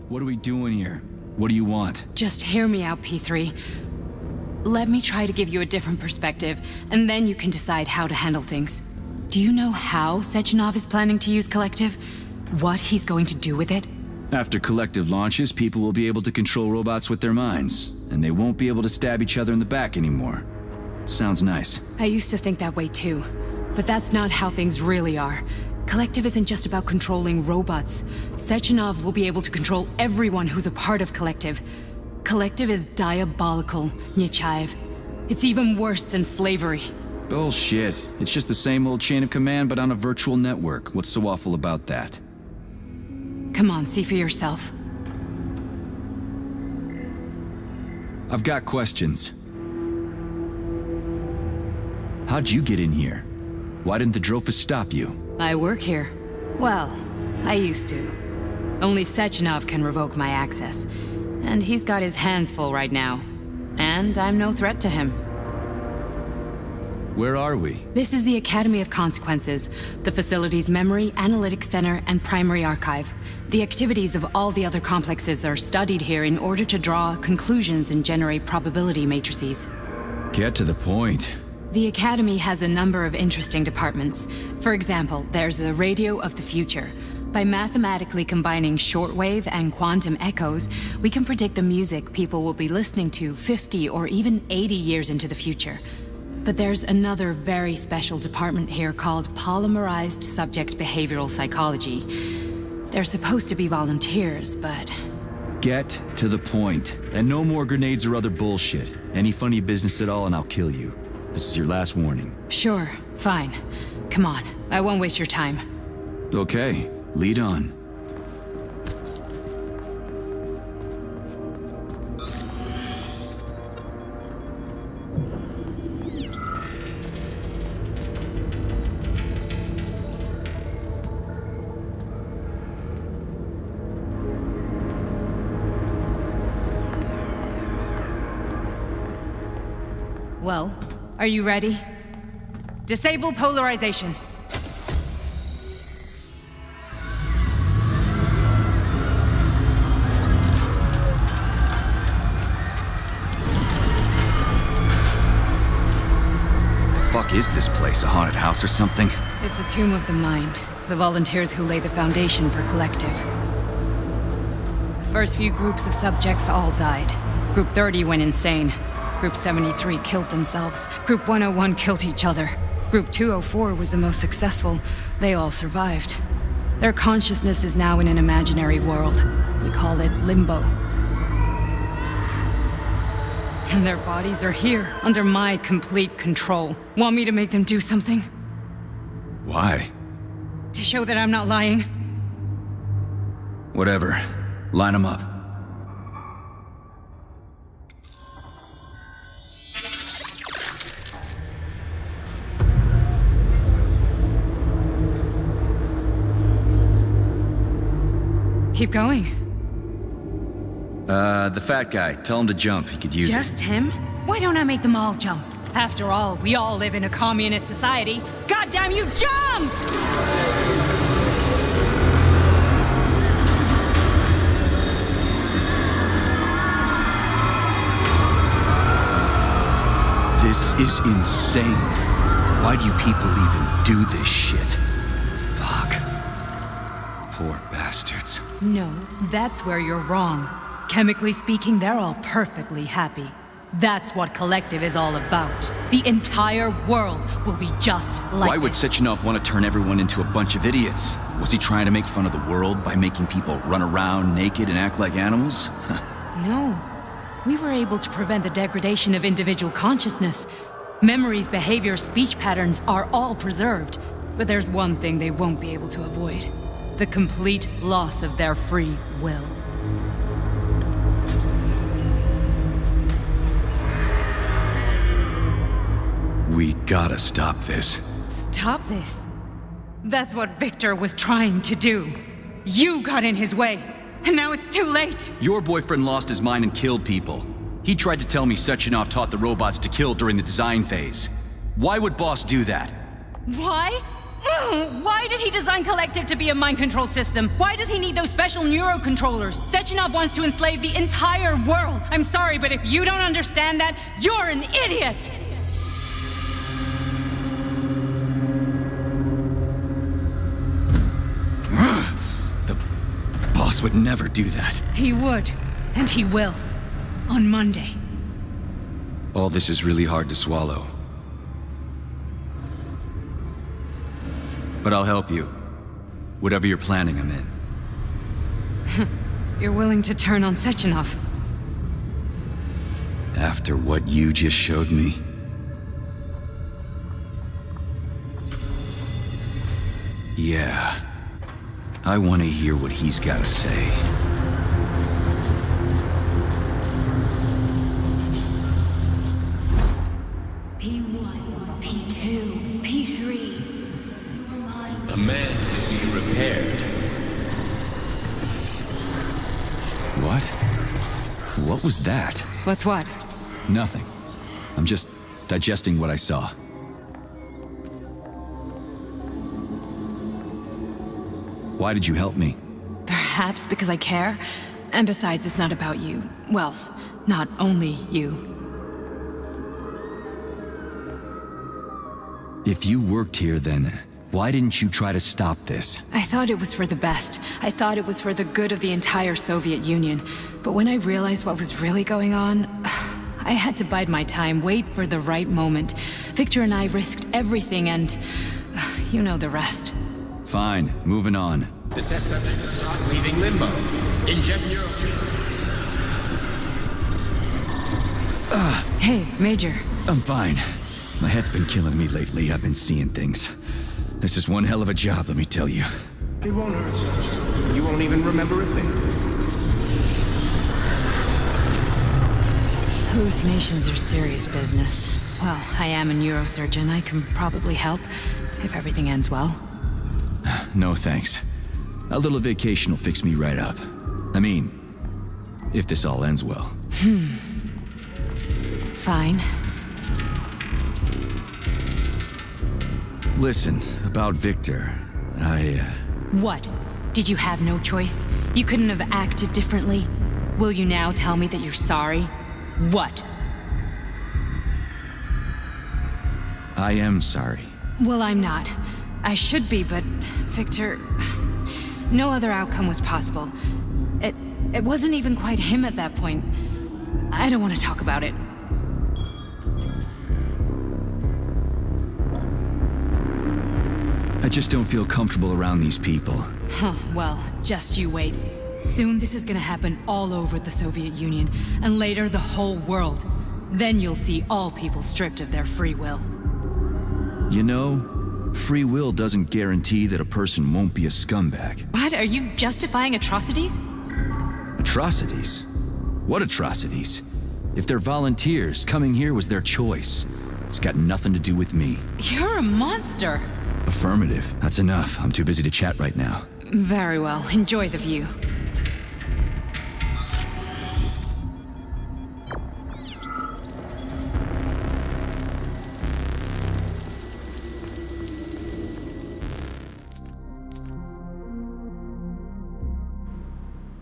What are we doing here? What do you want? Just hear me out, P3. Let me try to give you a different perspective, and then you can decide how to handle things. Do you know how Sechenov is planning to use Collective? What he's going to do with it? After Collective launches, people will be able to control robots with their minds, and they won't be able to stab each other in the back anymore. Sounds nice. I used to think that way too, but that's not how things really are. Collective isn't just about controlling robots. Sechenov will be able to control everyone who's a part of Collective. Collective is diabolical, Nechayev. It's even worse than slavery. Bullshit. It's just the same old chain of command, but on a virtual network. What's so awful about that? Come on, see for yourself. I've got questions. How'd you get in here? Why didn't the Dreyfus stop you? I work here. Well, I used to. Only Sechenov can revoke my access. And he's got his hands full right now. And I'm no threat to him. Where are we? This is the Academy of Consequences, the facility's memory, analytics center, and primary archive. The activities of all the other complexes are studied here in order to draw conclusions and generate probability matrices. Get to the point. The Academy has a number of interesting departments. For example, there's the Radio of the Future. By mathematically combining shortwave and quantum echoes, we can predict the music people will be listening to 50 or even 80 years into the future. But there's another very special department here called Polymerized Subject Behavioral Psychology. They're supposed to be volunteers, but... Get to the point. And no more grenades or other bullshit. Any funny business at all and I'll kill you. This is your last warning. Sure, fine. Come on, I won't waste your time. Okay, lead on. Well, are you ready? Disable polarization. Fuck is this place? A haunted house or something? It's a tomb of the mind. The volunteers who lay the foundation for Collective. The first few groups of subjects all died. Group 30 went insane. Group 73 killed themselves. Group 101 killed each other. Group 204 was the most successful. They all survived. Their consciousness is now in an imaginary world. We call it Limbo. And their bodies are here, under my complete control. Want me to make them do something? Why? To show that I'm not lying? Whatever. Line them up. Keep going. The fat guy. Tell him to jump. He could use it. Just him? Why don't I make them all jump? After all, we all live in a communist society. Goddamn you, jump! This is insane. Why do you people even do this shit? Fuck. Poor bastards. No, that's where you're wrong. Chemically speaking, they're all perfectly happy. That's what Collective is all about. The entire world will be just like Why would this. Sechenov want to turn everyone into a bunch of idiots? Was he trying to make fun of the world by making people run around naked and act like animals? No. We were able to prevent the degradation of individual consciousness. Memories, behavior, speech patterns are all preserved. But there's one thing they won't be able to avoid. The complete loss of their free will. We gotta stop this. Stop this. That's what Victor was trying to do. You got in his way, and now it's too late. Your boyfriend lost his mind and killed people. He tried to tell me Sechenov taught the robots to kill during the design phase. Why would Boss do that? Why? Why did he design Collective to be a mind control system? Why does he need those special neurocontrollers? Sechenov wants to enslave the entire world. I'm sorry, but if you don't understand that, you're an idiot! The boss would never do that. He would, and he will. On Monday. All this is really hard to swallow. But I'll help you. Whatever you're planning, I'm in. You're willing to turn on Sechenov? After what you just showed me? Yeah. I want to hear what he's got to say. P1, P2, P3. A man can be repaired. What? What was that? What's what? Nothing. I'm just digesting what I saw. Why did you help me? Perhaps because I care. And besides, it's not about you. Well, not only you. If you worked here, then why didn't you try to stop this? I thought it was for the best. I thought it was for the good of the entire Soviet Union. But when I realized what was really going on, I had to bide my time, wait for the right moment. Victor and I risked everything and you know the rest. Fine, moving on. The test subject is not leaving limbo. Inject neurotransmitters. Hey, Major. I'm fine. My head's been killing me lately. I've been seeing things. This is one hell of a job, let me tell you. It won't hurt, Sergeant. You won't even remember a thing. Hallucinations are serious business. Well, I am a neurosurgeon. I can probably help, if everything ends well. No thanks. A little vacation will fix me right up. I mean, if this all ends well. Fine. Listen, about Victor, What? Did you have no choice? You couldn't have acted differently? Will you now tell me that you're sorry? What? I am sorry. Well, I'm not. I should be, but Victor... No other outcome was possible. It wasn't even quite him at that point. I don't want to talk about it. I just don't feel comfortable around these people. Huh, well, just you wait. Soon this is gonna happen all over the Soviet Union, and later the whole world. Then you'll see all people stripped of their free will. You know, free will doesn't guarantee that a person won't be a scumbag. What? Are you justifying atrocities? Atrocities? What atrocities? If they're volunteers, coming here was their choice. It's got nothing to do with me. You're a monster! Affirmative. That's enough. I'm too busy to chat right now. Very well. Enjoy the view.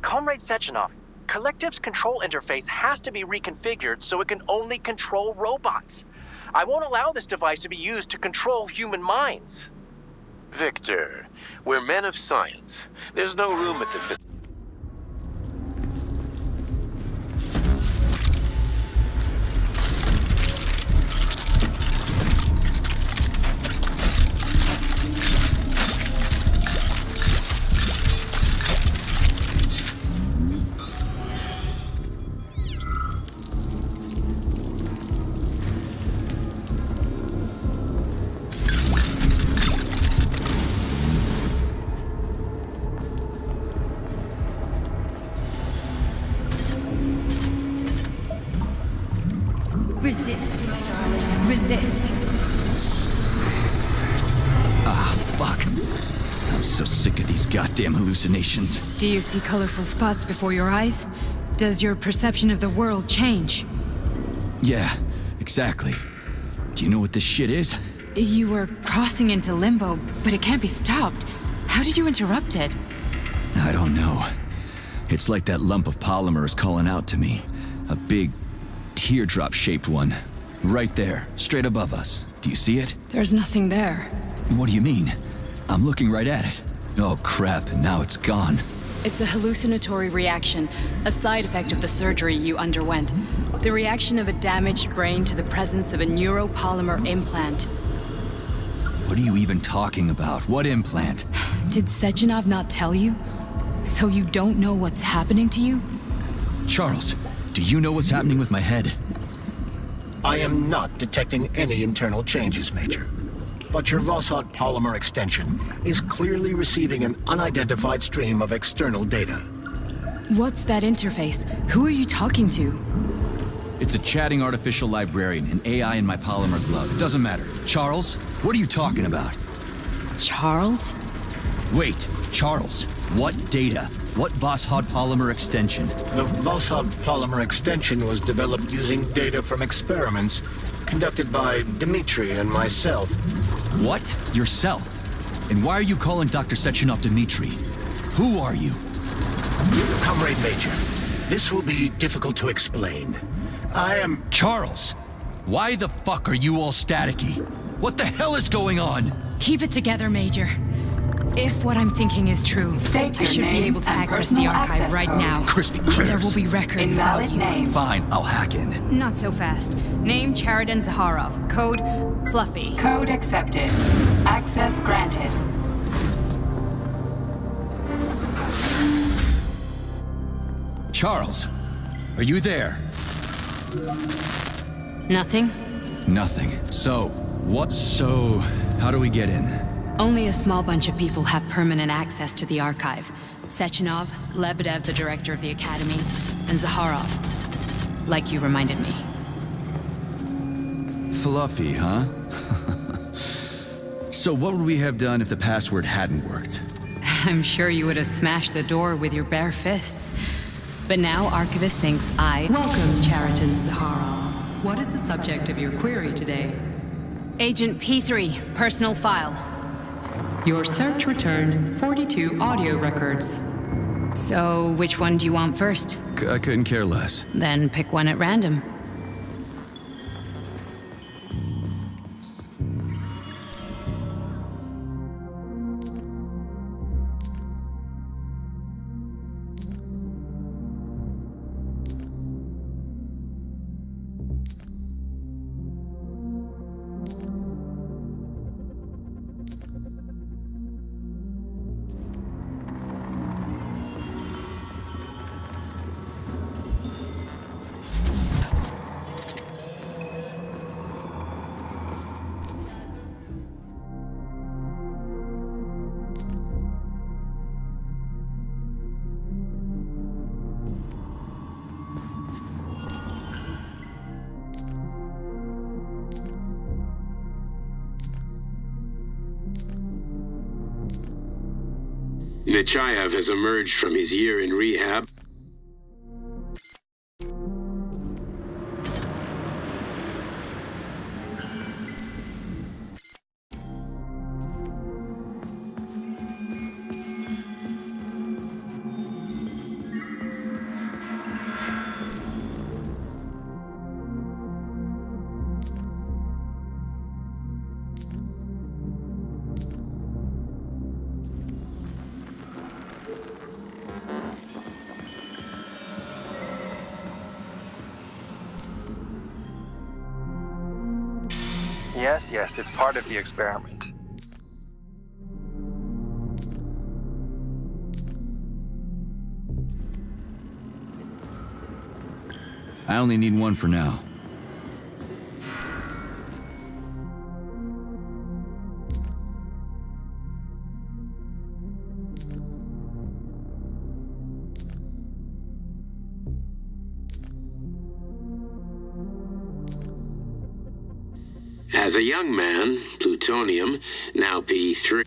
Comrade Sechenov, Collective's control interface has to be reconfigured so it can only control robots. I won't allow this device to be used to control human minds. Victor, we're men of science. There's no room at the Resist, my darling. Resist. Ah, fuck. I'm so sick of these goddamn hallucinations. Do you see colorful spots before your eyes? Does your perception of the world change? Yeah, exactly. Do you know what this shit is? You were crossing into limbo, but it can't be stopped. How did you interrupt it? I don't know. It's like that lump of polymer is calling out to me. A big, teardrop-shaped one. Right there, straight above us. Do you see it? There's nothing there. What do you mean? I'm looking right at it. Oh crap, now it's gone. It's a hallucinatory reaction, a side effect of the surgery you underwent. The reaction of a damaged brain to the presence of a neuropolymer implant. What are you even talking about? What implant? Did Sechenov not tell you? So you don't know what's happening to you? Charles, do you know what's happening with my head? I am not detecting any internal changes, Major. But your Voshod polymer extension is clearly receiving an unidentified stream of external data. What's that interface? Who are you talking to? It's a chatting artificial librarian, an AI in my polymer glove. It doesn't matter. Charles, what are you talking about? Charles? Wait, Charles, what data? What Voshod polymer extension? The Voshod polymer extension was developed using data from experiments conducted by Dmitri and myself. What? Yourself? And why are you calling Dr. Sechenov Dmitri? Who are you? Comrade Major, this will be difficult to explain. I am... Charles! Why the fuck are you all staticky? What the hell is going on? Keep it together, Major. If what I'm thinking is true, State I your should be name able to and access the personal archive access right code. now. Crispy There critters. will be records about Invalid you. name. Fine, I'll hack in. Not so fast. Name Cheridan Zaharov. Code Fluffy. Code accepted. Access granted. Charles, are you there? Nothing? Nothing. So, what? So, how do we get in? Only a small bunch of people have permanent access to the archive. Sechenov, Lebedev, the director of the academy, and Zaharov. Like you reminded me. Fluffy, huh? So what would we have done if the password hadn't worked? I'm sure you would have smashed the door with your bare fists. But now Archivist thinks I... Welcome, Cheriton Zaharov. What is the subject of your query today? Agent P3, personal file. Your search returned 42 audio records. So, which one do you want first? I couldn't care less. Then pick one at random. Nechayev has emerged from his year in rehab. Yes, it's part of the experiment. I only need one for now. As a young man, plutonium, now P3.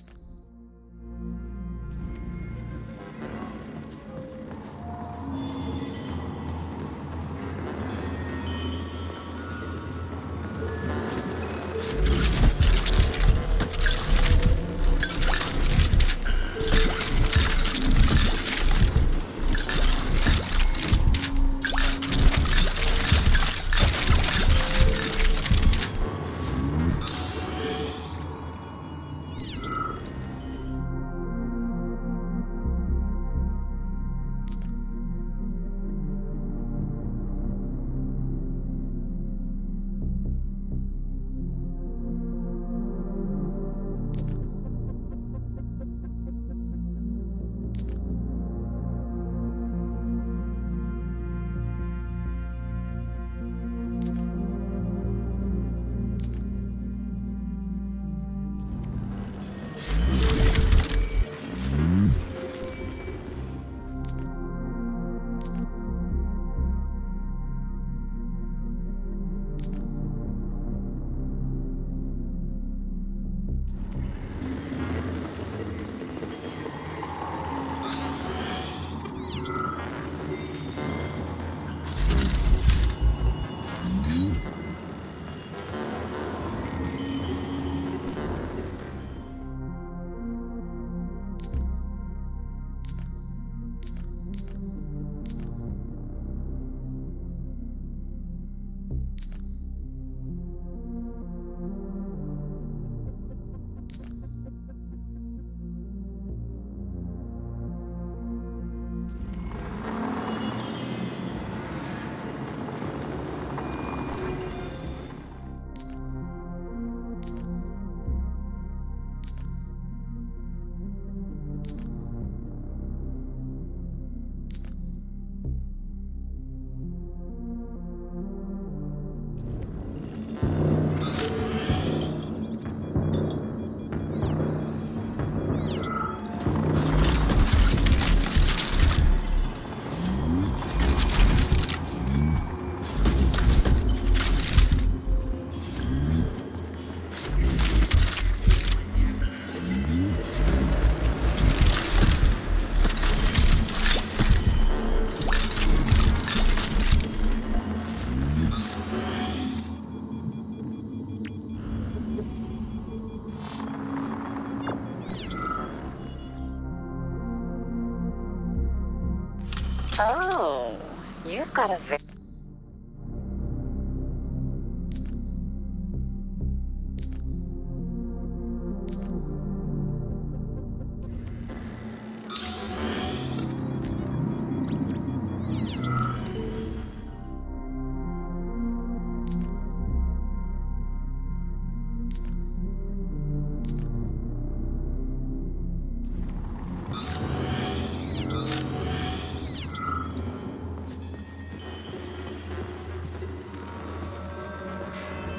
Oh, you've got a very...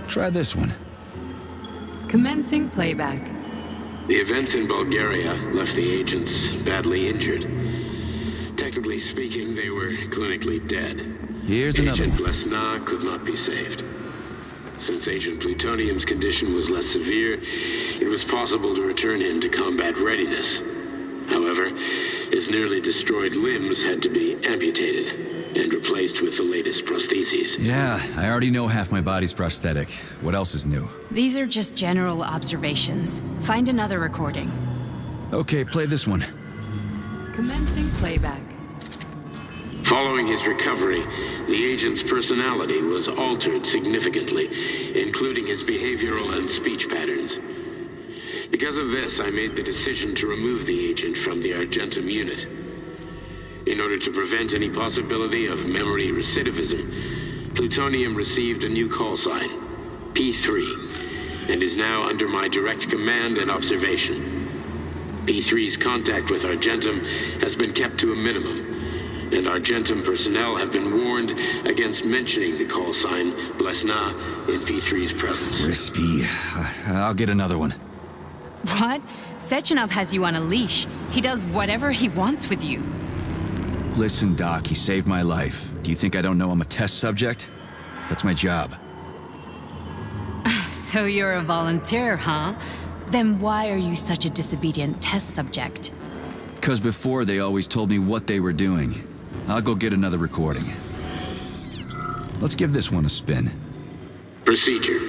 Try this one. Commencing playback. The events in Bulgaria left the agents badly injured. Technically speaking, they were clinically dead. Here's another Agent one. Blesna could not be saved. Since Agent Plutonium's condition was less severe, it was possible to return him to combat readiness. However, his nearly destroyed limbs had to be amputated and replaced with the latest prostheses. Yeah, I already know half my body's prosthetic. What else is new? These are just general observations. Find another recording. Okay, play this one. Commencing playback. Following his recovery, the agent's personality was altered significantly, including his behavioral and speech patterns. Because of this, I made the decision to remove the agent from the Argentum unit. In order to prevent any possibility of memory recidivism, Plutonium received a new call sign, P3, and is now under my direct command and observation. P3's contact with Argentum has been kept to a minimum, and Argentum personnel have been warned against mentioning the call sign Blesna in P3's presence. Crispy. I'll get another one. What? Sechenov has you on a leash. He does whatever he wants with you. Listen, Doc, he saved my life. Do you think I don't know I'm a test subject? That's my job. So you're a volunteer, huh? Then why are you such a disobedient test subject? 'Cause before they always told me what they were doing. I'll go get another recording. Let's give this one a spin. Procedure.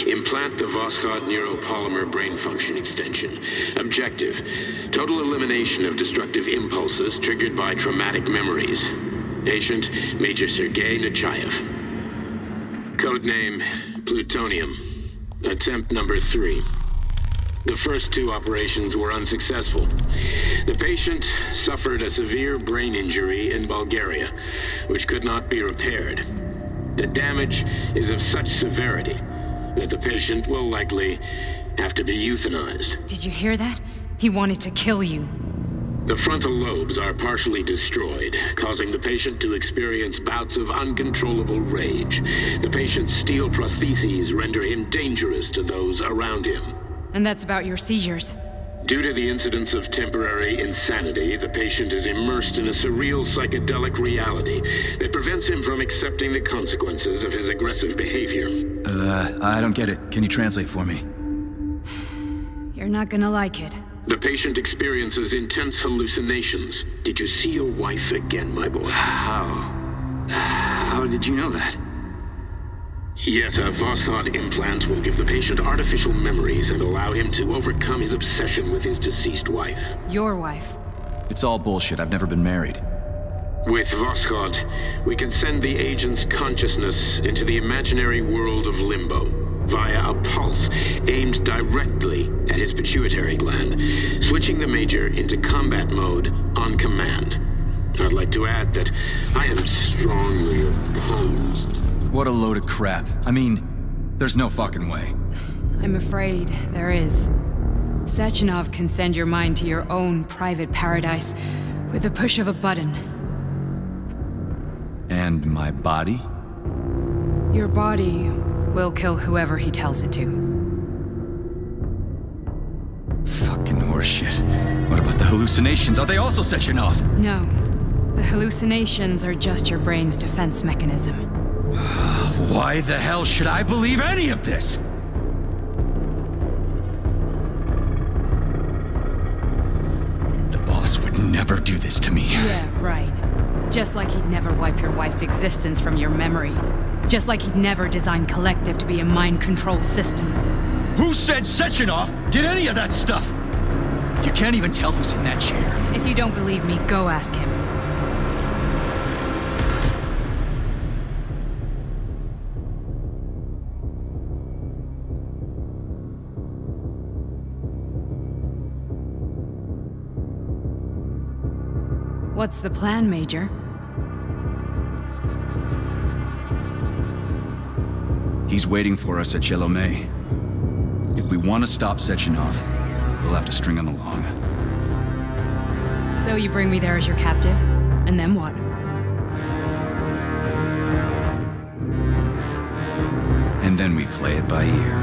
Implant the Voskhod neuropolymer brain function extension. Objective. Total elimination of destructive impulses triggered by traumatic memories. Patient, Major Sergei Nechayev. Codename, Plutonium. Attempt number 3. The first 2 operations were unsuccessful. The patient suffered a severe brain injury in Bulgaria, which could not be repaired. The damage is of such severity that the patient will likely have to be euthanized. Did you hear that? He wanted to kill you. The frontal lobes are partially destroyed, causing the patient to experience bouts of uncontrollable rage. The patient's steel prostheses render him dangerous to those around him. And that's about your seizures. Due to the incidence of temporary insanity, the patient is immersed in a surreal psychedelic reality that prevents him from accepting the consequences of his aggressive behavior. I don't get it. Can you translate for me? You're not gonna like it. The patient experiences intense hallucinations. Did you see your wife again, my boy? How did you know that? Yet a Voskhod implant will give the patient artificial memories and allow him to overcome his obsession with his deceased wife. Your wife. It's all bullshit. I've never been married. With Voskhod, we can send the agent's consciousness into the imaginary world of limbo via a pulse aimed directly at his pituitary gland, switching the Major into combat mode on command. I'd like to add that I am strongly opposed. What a load of crap. I mean, there's no fucking way. I'm afraid there is. Sechenov can send your mind to your own private paradise with the push of a button. And my body? Your body will kill whoever he tells it to. Fucking horseshit. What about the hallucinations? Are they also Sechenov? No. The hallucinations are just your brain's defense mechanism. Why the hell should I believe any of this? The boss would never do this to me. Yeah, right. Just like he'd never wipe your wife's existence from your memory. Just like he'd never design Collective to be a mind control system. Who said Sechenov did any of that stuff? You can't even tell who's in that chair. If you don't believe me, go ask him. What's the plan, Major? He's waiting for us at Chelomey. If we want to stop Sechenov, we'll have to string him along. So you bring me there as your captive? And then what? And then we play it by ear.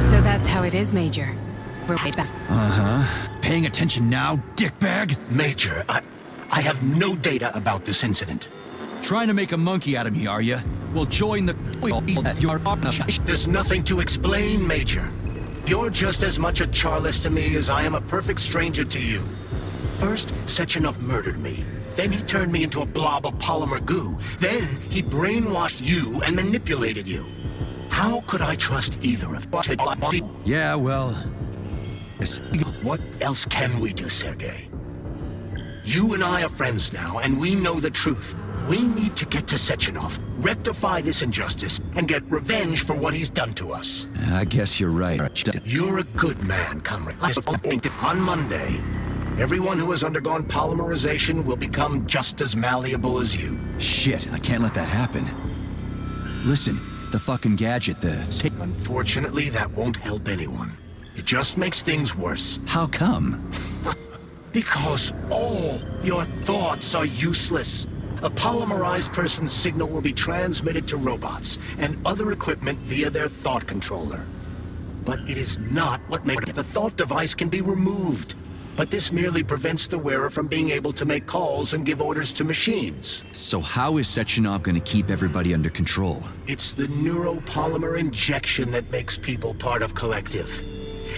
So that's how it is, Major. We're right back. Uh-huh. Paying attention now, dickbag? Major, I have no data about this incident. Trying to make a monkey out of me, are you? Well, join the... There's nothing to explain, Major. You're just as much a Charlist to me as I am a perfect stranger to you. First, Sechenov murdered me. Then he turned me into a blob of polymer goo. Then he brainwashed you and manipulated you. How could I trust either of you? Yeah, well... What else can we do, Sergei? You and I are friends now, and we know the truth. We need to get to Sechenov, rectify this injustice, and get revenge for what he's done to us. I guess you're right. You're a good man, comrade. On Monday, everyone who has undergone polymerization will become just as malleable as you. Shit, I can't let that happen. Listen, the fucking gadget, Unfortunately, that won't help anyone. It just makes things worse. How come? Because all your thoughts are useless. A polymerized person's signal will be transmitted to robots and other equipment via their thought controller. But it is not what makes the thought device can be removed. But this merely prevents the wearer from being able to make calls and give orders to machines. So how is Sechenov gonna keep everybody under control? It's the neuropolymer injection that makes people part of Collective.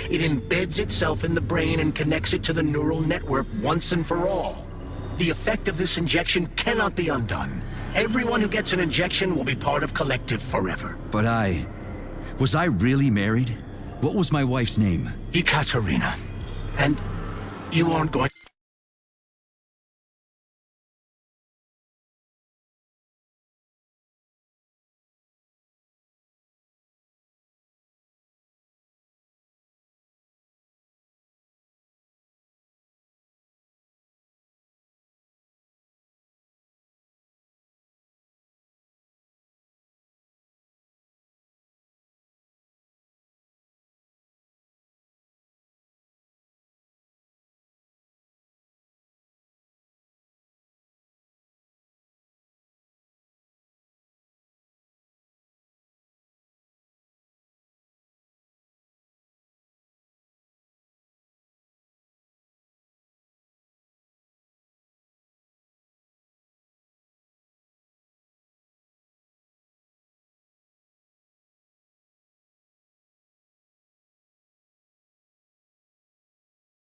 It embeds itself in the brain and connects it to the neural network once and for all. The effect of this injection cannot be undone. Everyone who gets an injection will be part of Collective forever. But was I really married? What was my wife's name? Ekaterina. And you aren't going...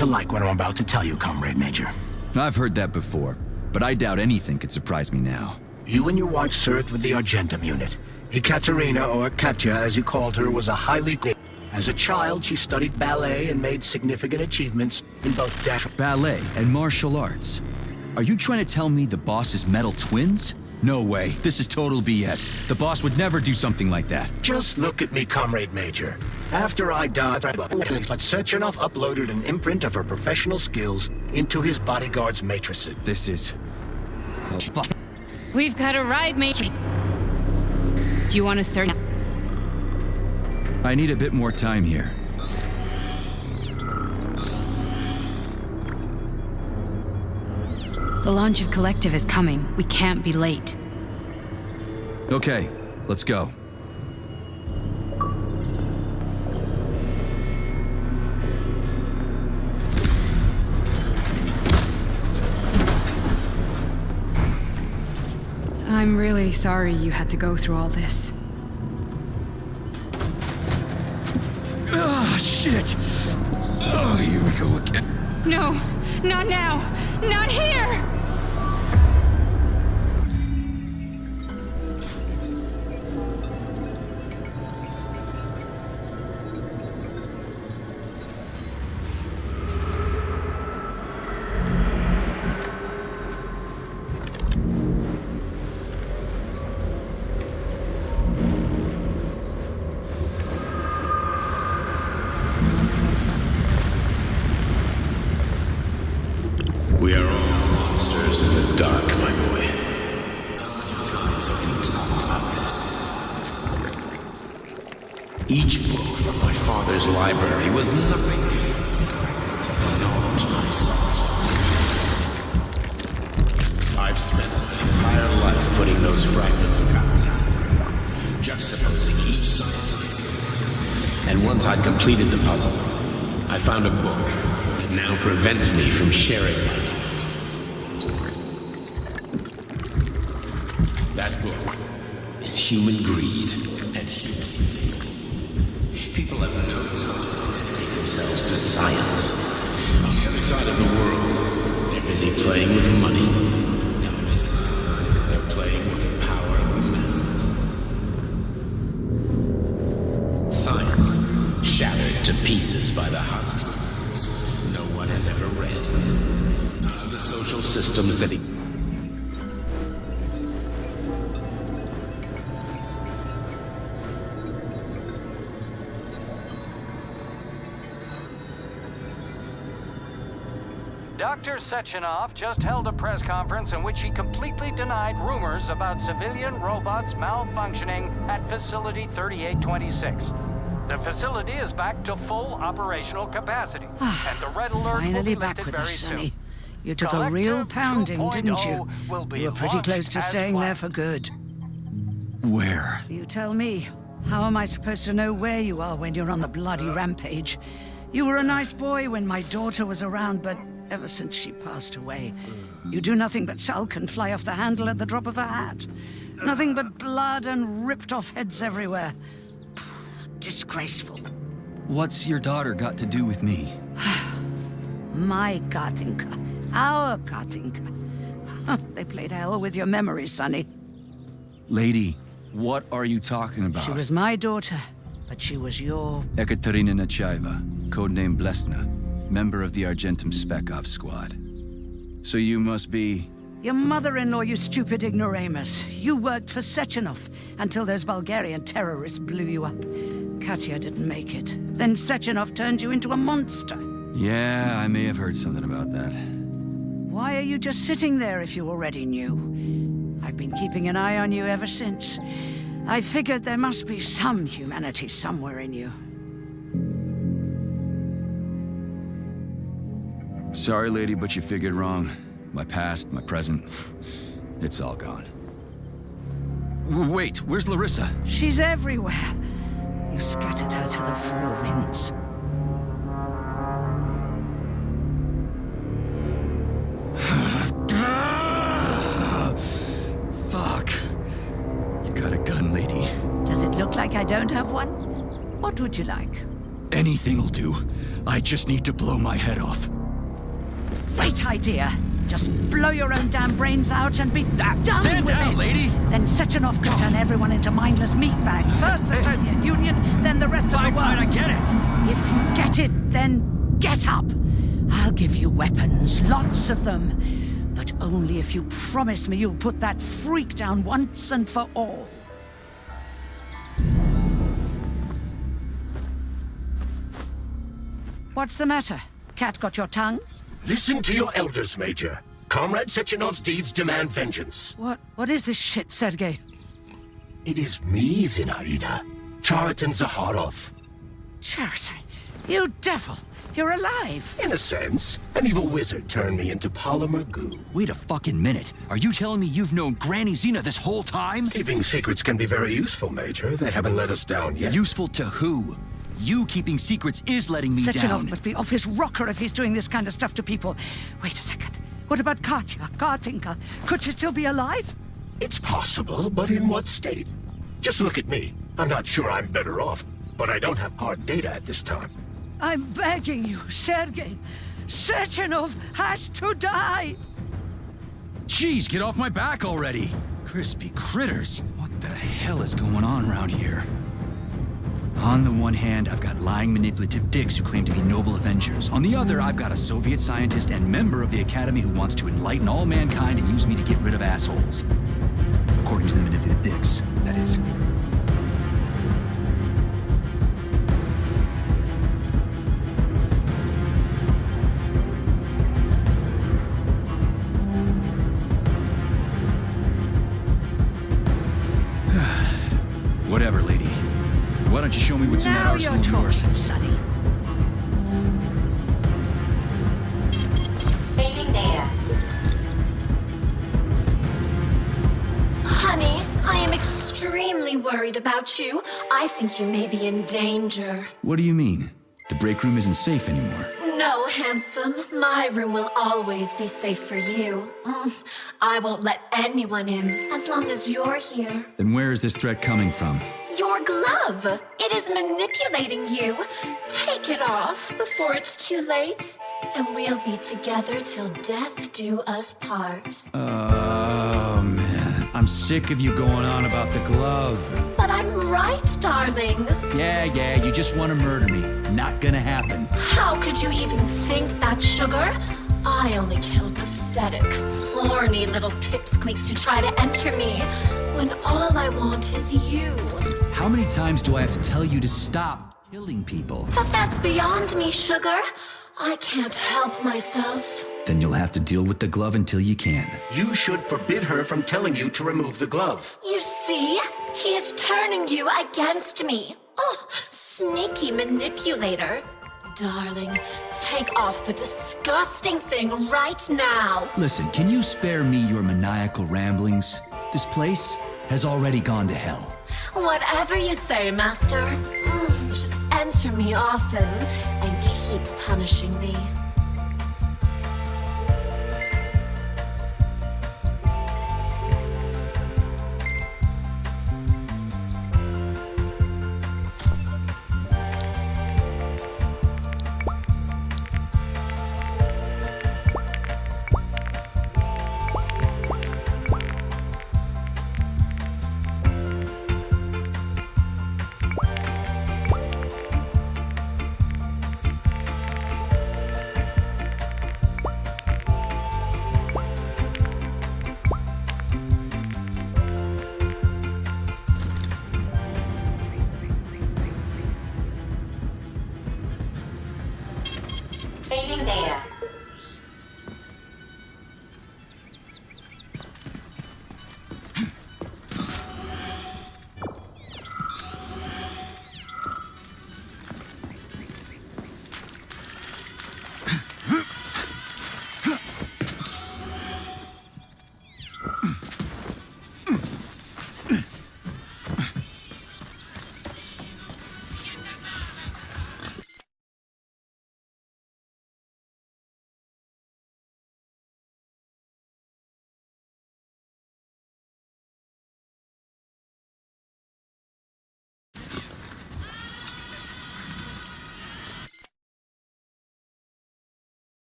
to like what I'm about to tell you, Comrade Major. I've heard that before, but I doubt anything could surprise me now. You and your wife served with the Argentum unit. Ekaterina, or Katya as you called her, was a highly... As a child, she studied ballet and made significant achievements in both ballet and martial arts. Are you trying to tell me the boss is metal twins? No way. This is total BS. The boss would never do something like that. Just look at me, Comrade Major. After I died, but Sechenov uploaded an imprint of her professional skills into his bodyguard's matrices. This is... We've got a ride, Major. Do you want to search? I need a bit more time here. The launch of Collective is coming. We can't be late. Okay, let's go. I'm really sorry you had to go through all this. Ah, shit! Oh, here we go again. No, not now! Not here! We are all monsters in the dark, my boy. How many times have we talked about this? Each book from my father's library was nothing to the knowledge I sought. I've spent my entire life putting those fragments back together, juxtaposing each scientific fact. And once I'd completed the puzzle, I found a book that now prevents me from sharing my knowledge. That book is Human Greed and Human Greed. People have no time to dedicate themselves to science. On the other side of the world, they're busy playing with money. And on this side, they're playing with the power of the masses. Science, shattered to pieces by the husks no one has ever read. None of the social systems that Dr. Sechenov just held a press conference in which he completely denied rumors about civilian robots malfunctioning at Facility 3826. The facility is back to full operational capacity, and the red alert will be Finally back lifted with very us, soon. Sonny. You took a real pounding, didn't you? Will be You were pretty close to launched as staying there planned. for good. Where? You tell me. How am I supposed to know where you are when you're on the bloody rampage? You were a nice boy when my daughter was around, but ever since she passed away, you do nothing but sulk and fly off the handle at the drop of a hat. Nothing but blood and ripped off heads everywhere. Disgraceful. What's your daughter got to do with me? My Katinka. Our Katinka. They played hell with your memory, Sonny. Lady, what are you talking about? She was my daughter, but she was your... Ekaterina Nechaeva, codename Blesna, member of the Argentum Spec Ops squad. So you must be... Your mother-in-law, you stupid ignoramus. You worked for Sechenov until those Bulgarian terrorists blew you up. Katya didn't make it. Then Sechenov turned you into a monster. Yeah, I may have heard something about that. Why are you just sitting there if you already knew? I've been keeping an eye on you ever since. I figured there must be some humanity somewhere in you. Sorry, lady, but you figured wrong. My past, my present, it's all gone. Wait, where's Larissa? She's everywhere. You scattered her to the four winds. Fuck. You got a gun, lady. Does it look like I don't have one? What would you like? Anything'll do. I just need to blow my head off. Great idea. Just blow your own damn brains out and be done Stand with down, it. lady! Then Sechenov could turn everyone into mindless meatbags. First the Soviet Union, then the rest of the world. I get it. If you get it, then get up. I'll give you weapons, lots of them. But only if you promise me you'll put that freak down once and for all. What's the matter? Cat got your tongue? Listen to your elders, Major. Comrade Sechenov's deeds demand vengeance. What is this shit, Sergei? It is me, Zinaida. Chariton Zaharov. Chariton, you devil! You're alive! In a sense, an evil wizard turned me into polymer goo. Wait a fucking minute. Are you telling me you've known Granny Zena this whole time? Keeping secrets can be very useful, Major. They haven't let us down yet. Useful to who? You keeping secrets is letting me Sechenov down. must be off his rocker if he's doing this kind of stuff to people. Wait a second. What about Katya, Katinka? Could she still be alive? It's possible, but in what state? Just look at me. I'm not sure I'm better off, but I don't have hard data at this time. I'm begging you, Sergei. Sechenov has to die! Jeez, get off my back already! Crispy critters. What the hell is going on around here? On the one hand, I've got lying, manipulative dicks who claim to be noble avengers. On the other, I've got a Soviet scientist and member of the Academy who wants to enlighten all mankind and use me to get rid of assholes. According to the manipulative dicks, that is. me what's in that Now arsenal you're of yours. talking, Sonny. Saving data. Honey, I am extremely worried about you. I think you may be in danger. What do you mean? The break room isn't safe anymore. No, handsome. My room will always be safe for you. I won't let anyone in as long as you're here. Then where is this threat coming from? Your glove. It is manipulating you. Take it off before it's too late, and we'll be together till death do us part. Oh, man. I'm sick of you going on about the glove. But I'm right, darling. Yeah, you just want to murder me. Not gonna happen. How could you even think that, sugar? I only kill pathetic, horny little pipsqueaks who try to enter me, when all I want is you. How many times do I have to tell you to stop killing people? But that's beyond me, sugar. I can't help myself. Then you'll have to deal with the glove until you can. You should forbid her from telling you to remove the glove. You see? He is turning you against me. Oh, sneaky manipulator. Darling, take off the disgusting thing right now. Listen, can you spare me your maniacal ramblings? This place has already gone to hell. Whatever you say, Master. Just enter me often and keep punishing me. Saving data.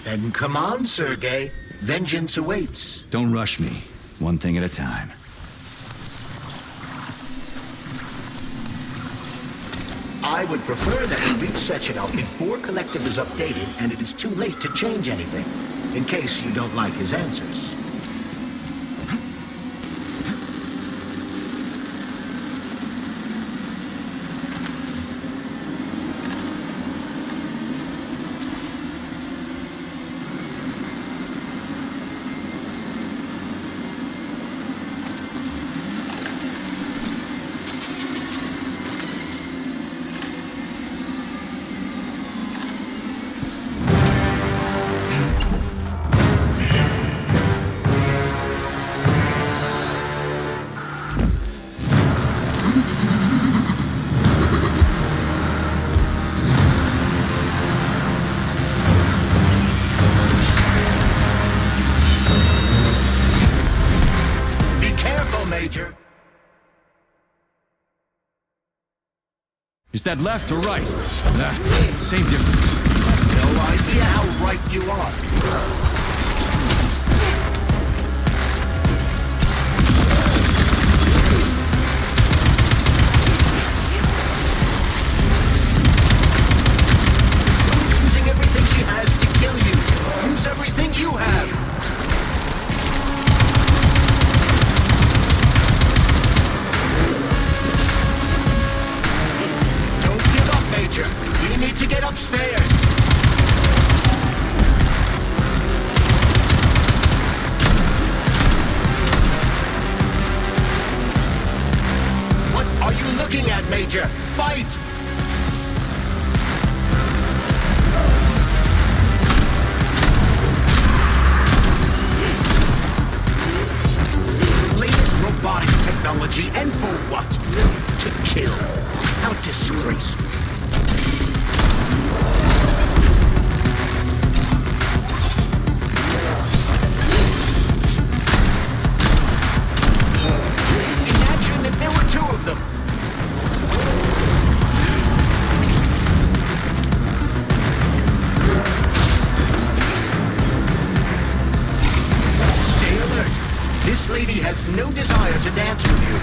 Then come on, Sergei. Vengeance awaits. Don't rush me. One thing at a time. I would prefer that we reach Sechenov before Collective is updated and it is too late to change anything, in case you don't like his answers. Is that left or right? Same difference. No idea how right you are. Using everything she has to kill you. Use everything you have. Don't give up, Major. We need to get upstairs. What are you looking at, Major? Fight! Latest robotics technology, and for what? To kill. How disgraceful. Imagine if there were two of them. Stay alert. This lady has no desire to dance with you.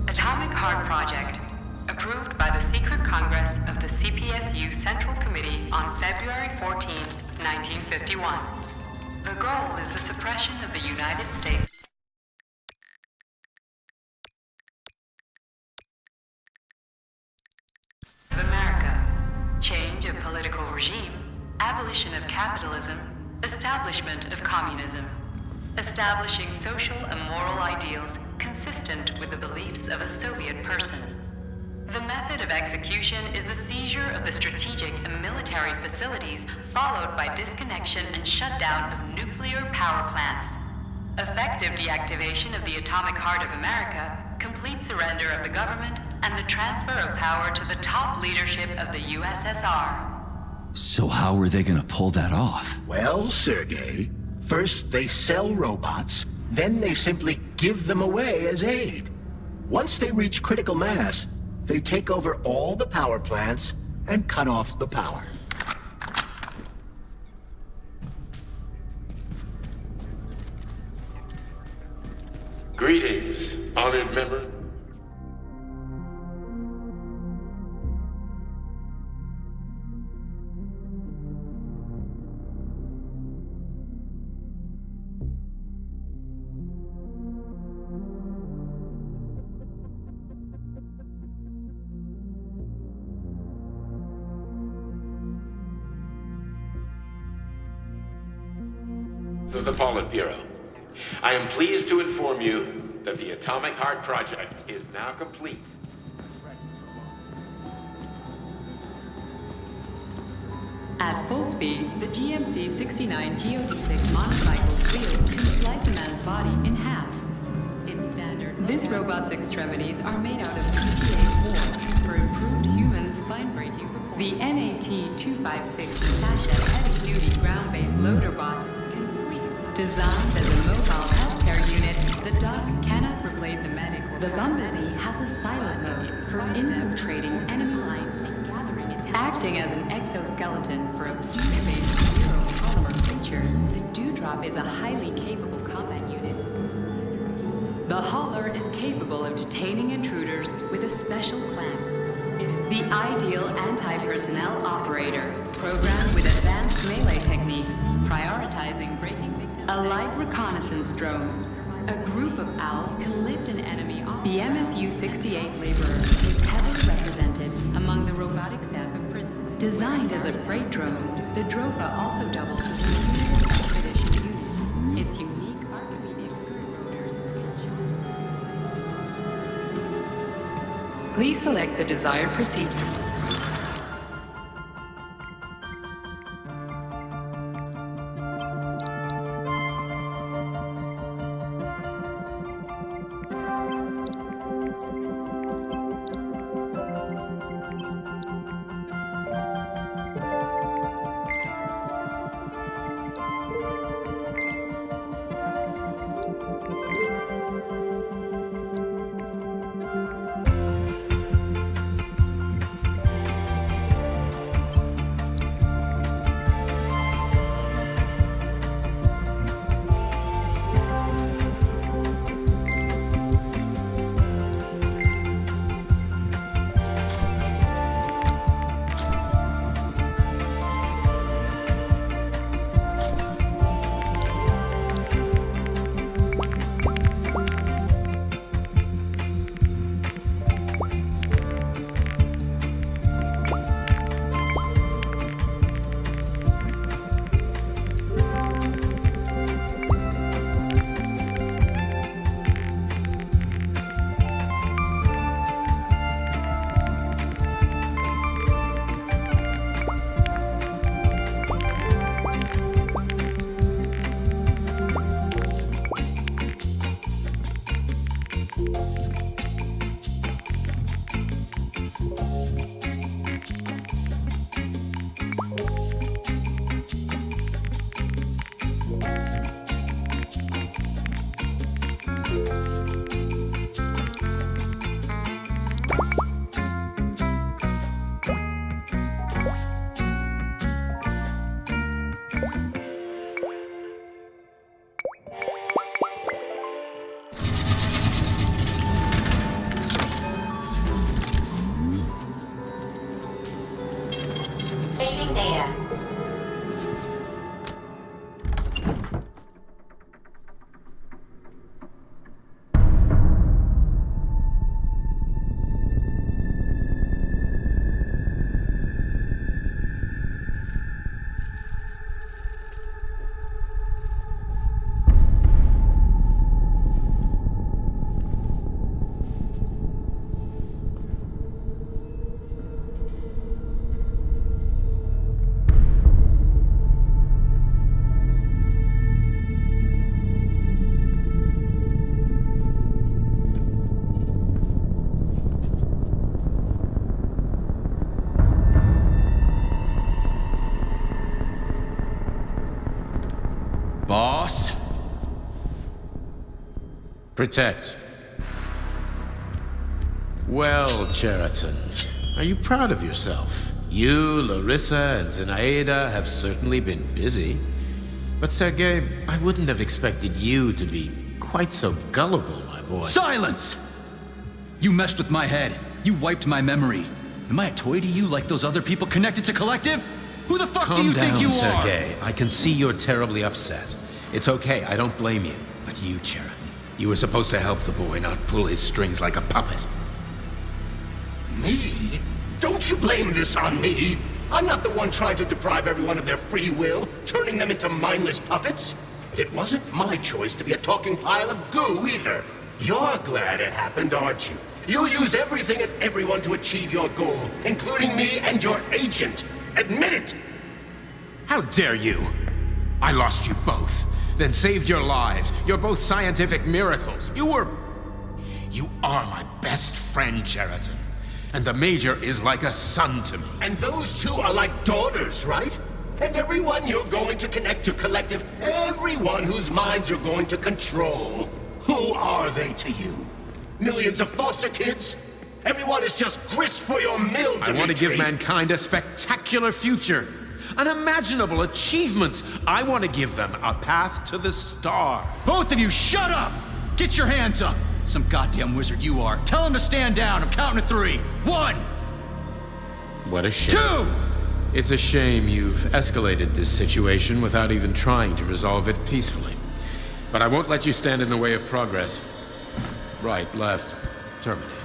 Atomic Heart Project, approved by the Secret Congress of the CPSU Central Committee on February 14, 1951. The goal is the suppression of the United States of America, change of political regime, abolition of capitalism, establishment of communism, establishing social and moral ideals consistent with the beliefs of a Soviet person. The method of execution is the seizure of the strategic and military facilities, followed by disconnection and shutdown of nuclear power plants. Effective deactivation of the Atomic Heart of America, complete surrender of the government, and the transfer of power to the top leadership of the USSR. So how are they gonna pull that off? Well, Sergei, first they sell robots, then they simply give them away as aid. Once they reach critical mass, they take over all the power plants and cut off the power. Greetings, honored member. of the Politburo. I am pleased to inform you that the Atomic Heart Project is now complete. At full speed, the GMC-69 geodesic monocycle wheel can slice a man's body in half. It's standard. This robot's extremities are made out of PTA-4 for improved human spine braking performance. The NAT-256 Natasha heavy-duty ground-based loader bot can squeeze. Designed as a mobile healthcare unit, the dog cannot replace a medic. The Bumblebee has a silent mode for infiltrating enemy lines and gathering intelligence. Acting as an exoskeleton for a fuse-based neuropolymer creature, the Dewdrop is a highly capable combat unit. The Hauler is capable of detaining intruders with a special clamp. It is the ideal anti-personnel operator, programmed with advanced melee techniques, prioritizing breaking victims. A light reconnaissance drone. A group of owls can lift an enemy off. The MFU-68 laborer is heavily represented among the robotic staff of prisons. Designed as a freight drone, the Drofa also doubles as a human expedition unit. Its unique Archimedes screw rotors. Please select the desired procedure. Saving data. Boss? Protect. Well, Cheriton, are you proud of yourself? You, Larissa, and Zenaida have certainly been busy. But Sergei, I wouldn't have expected you to be quite so gullible, my boy. Silence! You messed with my head. You wiped my memory. Am I a toy to you like those other people connected to Collective? Who the fuck do you think you are? Calm down, Sergei. I can see you're terribly upset. It's okay, I don't blame you. But you, Cheriton, you were supposed to help the boy, not pull his strings like a puppet. Me? Don't you blame this on me? I'm not the one trying to deprive everyone of their free will, turning them into mindless puppets. It wasn't my choice to be a talking pile of goo either. You're glad it happened, aren't you? You'll use everything and everyone to achieve your goal, including me and your agent. Admit it! How dare you? I lost you both, then saved your lives. You're both scientific miracles. You are my best friend, Cheriton. And the Major is like a son to me. And those two are like daughters, right? And everyone you're going to connect to Collective, everyone whose minds you're going to control. Who are they to you? Millions of foster kids? Everyone is just grist for your mill, Dimitri. I want to give mankind a spectacular future. Unimaginable achievements. I want to give them a path to the star. Both of you, shut up! Get your hands up! Some goddamn wizard you are. Tell him to stand down. I'm counting to 3. 1! What a shame. 2! It's a shame you've escalated this situation without even trying to resolve it peacefully. But I won't let you stand in the way of progress. Right, left, terminate.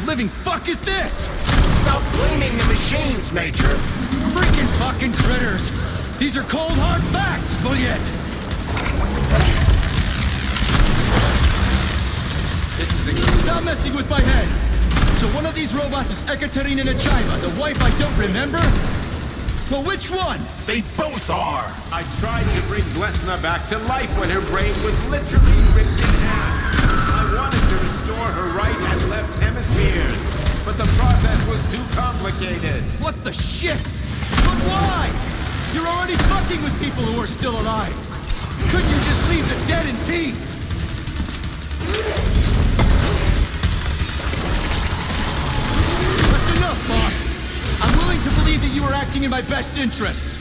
Living fuck is this? Stop blaming the machines, Major. Freaking fucking critters. These are cold hard facts, Bulliet. Stop messing with my head. So one of these robots is Ekaterina Nechaeva, the wife I don't remember? Well, which one? They both are. I tried to bring Glesna back to life when her brain was literally ripped in half. I wanted to restore her right and left hemispheres, but the process was too complicated. What the shit? But why? You're already fucking with people who are still alive. Couldn't you just leave the dead in peace? That's enough, boss. I'm willing to believe that you were acting in my best interests.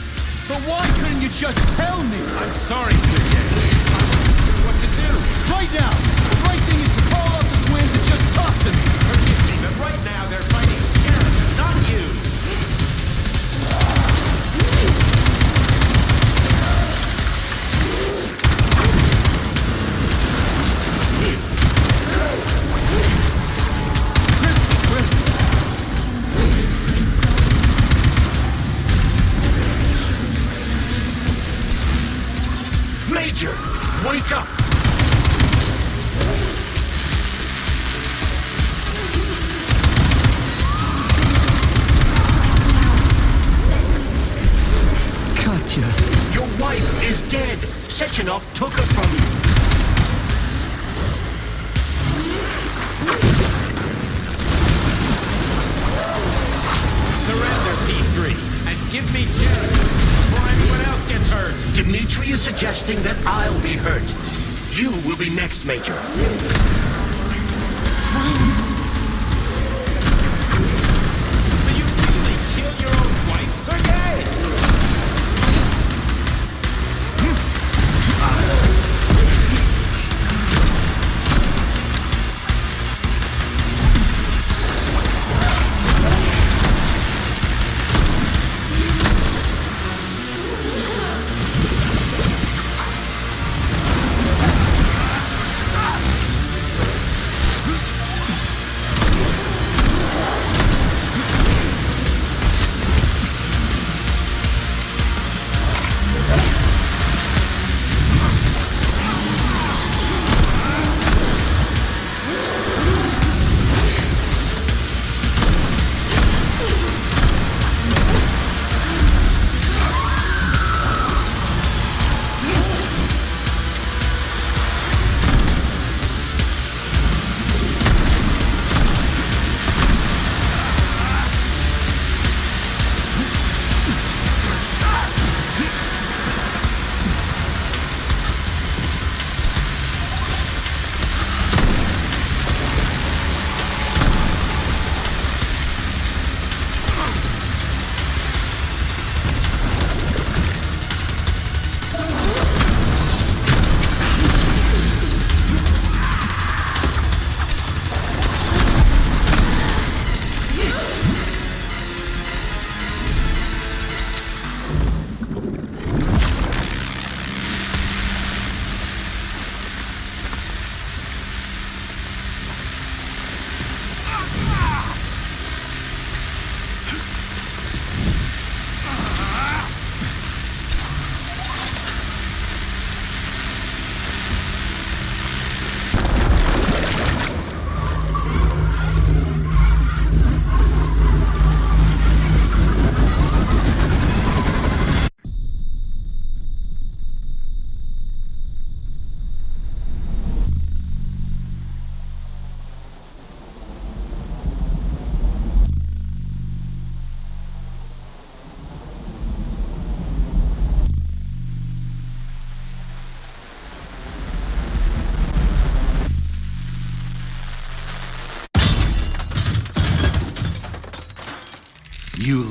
But why couldn't you just tell me? I'm sorry, Sergei. I wasn't sure what to do. Right now, the right thing is to call up the twins and just talk to me. Forgive me, but right now they're fighting Cheriton, not you. Major, wake up! Katya. Your wife is dead. Sechenov took her from you. Surrender, P3, and give me Cheriton before anyone else gets hurt. Dimitri is suggesting that I'll be hurt. You will be next, Major. Fine. Will you really kill your own wife, Sergei?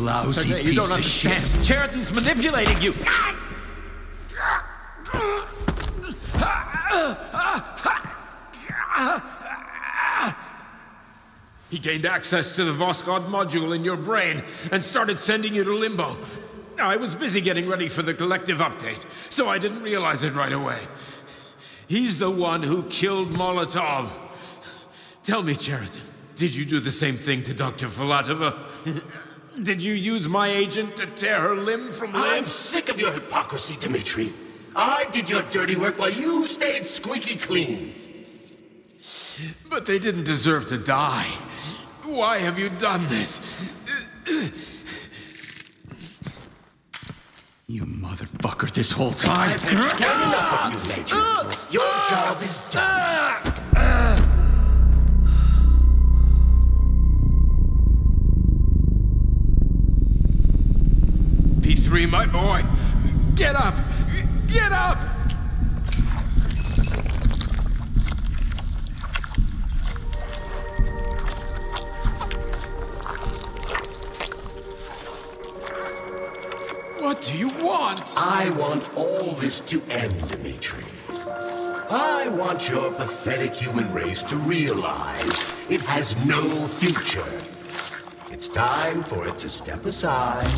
lousy Sergei, piece you don't of understand. shit. Cheriton's manipulating you. He gained access to the Voskhod module in your brain and started sending you to Limbo. I was busy getting ready for the collective update, so I didn't realize it right away. He's the one who killed Molotov. Tell me, Cheriton, did you do the same thing to Dr. Filatova? Did you use my agent to tear her limb from limb? I'm sick of your hypocrisy, Dmitri. I did your dirty work while you stayed squeaky clean. But they didn't deserve to die. Why have you done this? You motherfucker this whole time. I've had enough of you, Major. Your job is done. P3, my boy. Get up! Get up! What do you want? I want all this to end, Dmitri. I want your pathetic human race to realize it has no future. It's time for it to step aside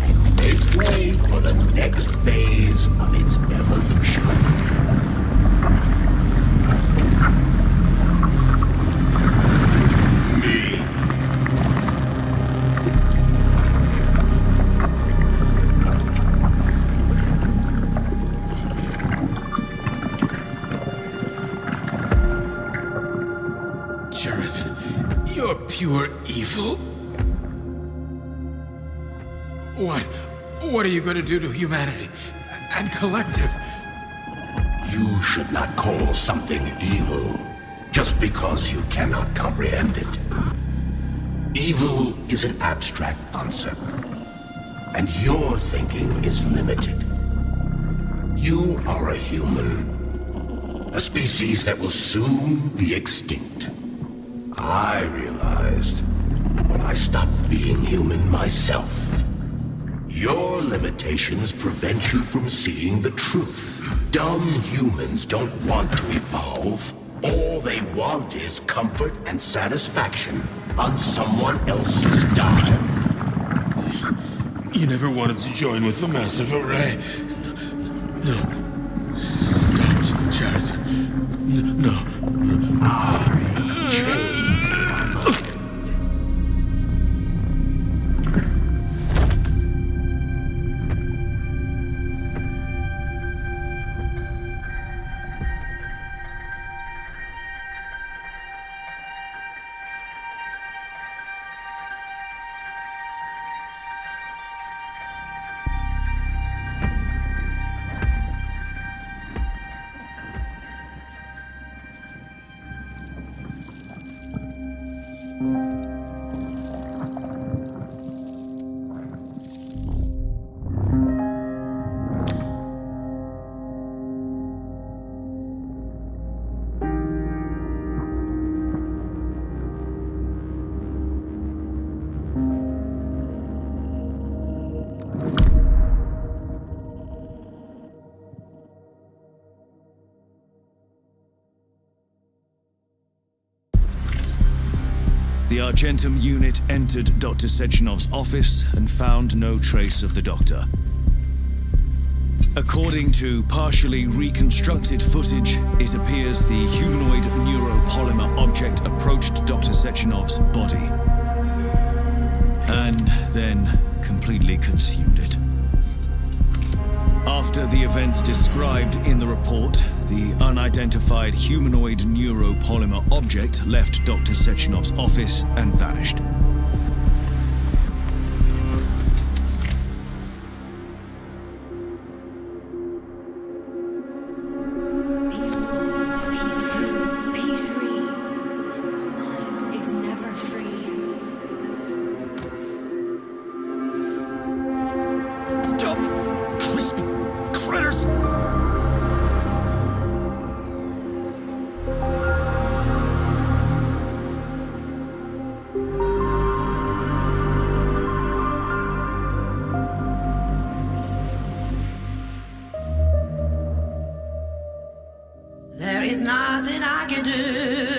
and make way for the next phase of its evolution. Cheriton, you're pure evil. What are you going to do to humanity and collective? You should not call something evil just because you cannot comprehend it. Evil is an abstract concept, and your thinking is limited. You are a human, a species that will soon be extinct. I realized when I stopped being human myself. Your limitations prevent you from seeing the truth. Dumb humans don't want to evolve. All they want is comfort and satisfaction on someone else's dime. You never wanted to join with the massive array. No. Don't, Cheriton. No. I changed my mind. The Argentum unit entered Dr. Sechenov's office and found no trace of the doctor. According to partially reconstructed footage, it appears the humanoid neuropolymer object approached Dr. Sechenov's body and then completely consumed it. After the events described in the report, the unidentified humanoid neuropolymer object left Dr. Sechenov's office and vanished. There's nothing I can do.